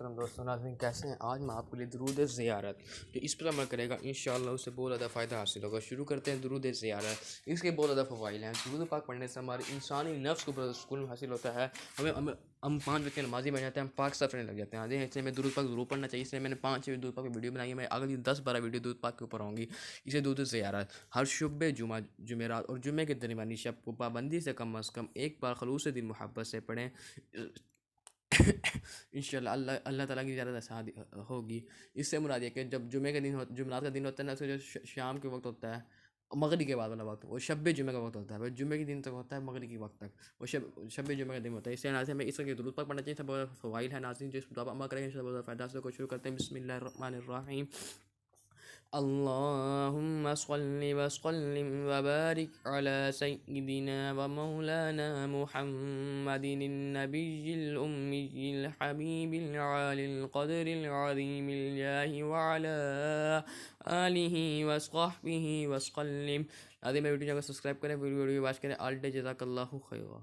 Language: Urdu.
محترم دوستوں ناظرین کیسے ہیں؟ آج میں آپ کے لیے درود زیارت جو اس پر عمل کرے گا انشاءاللہ اسے بہت زیادہ فائدہ حاصل ہوگا۔ شروع کرتے ہیں درود زیارت۔ اس کے بہت زیادہ فوائد ہیں۔ درود پاک پڑھنے سے ہمارے انسانی نفس کو سکون حاصل ہوتا ہے، ہم 5 وقت نمازی بن جاتے ہیں، ہم پاک صاف رہنے لگ جاتے ہیں۔ اس لیے میں درود پاک ضرور پڑھنا چاہیے، اس لیے میں نے 5 درود پاک کی ویڈیو بنائی ہے۔ میں اگلی 10-12 ویڈیو درود پاک کے اوپر ہوں گی۔ اسے درود زیارت ہر شب جمعہ، جمعرات اور جمعے کے درمیانی شب کو پابندی سے کم از کم ایک بار خلوص دل محبت سے پڑھیں۔ انشاءاللہ اللہ تعالیٰ کی زیادہ آسان ہوگی۔ اس سے مراد یہ کہ جب جمعے کا دن جمعرات کا دن ہوتا ہے نا، جو شام کے وقت ہوتا ہے، مغرب کے بعد والا وقت، وہ شب جمعہ کا وقت ہوتا ہے، وہ جمعے کے دن تک ہوتا ہے، مغرب کے وقت تک وہ شب جمعہ کا دن ہوتا ہے۔ اس سے ناظرین میں اس کے درود پاک پڑھنا چاہیے، سب بہت فوائد ہے ناظرین، جو اس پر عمل کریں گے انشاءاللہ بہت فائدہ حاصل کو شروع کرتے ہیں۔ بسم اللہ الرحمن الرحیم۔ اللهم صل وسلم وبارك على سيدنا ومولانا محمد النبي الأمي الحبيب العالي القدر العظيم الجاه وعلى آله وصحبه وسلم۔ میں ویڈیو کو سبسکرائب کریں، ویڈیو واچ کریں۔ آل ڈے جزاک اللہ خیرا۔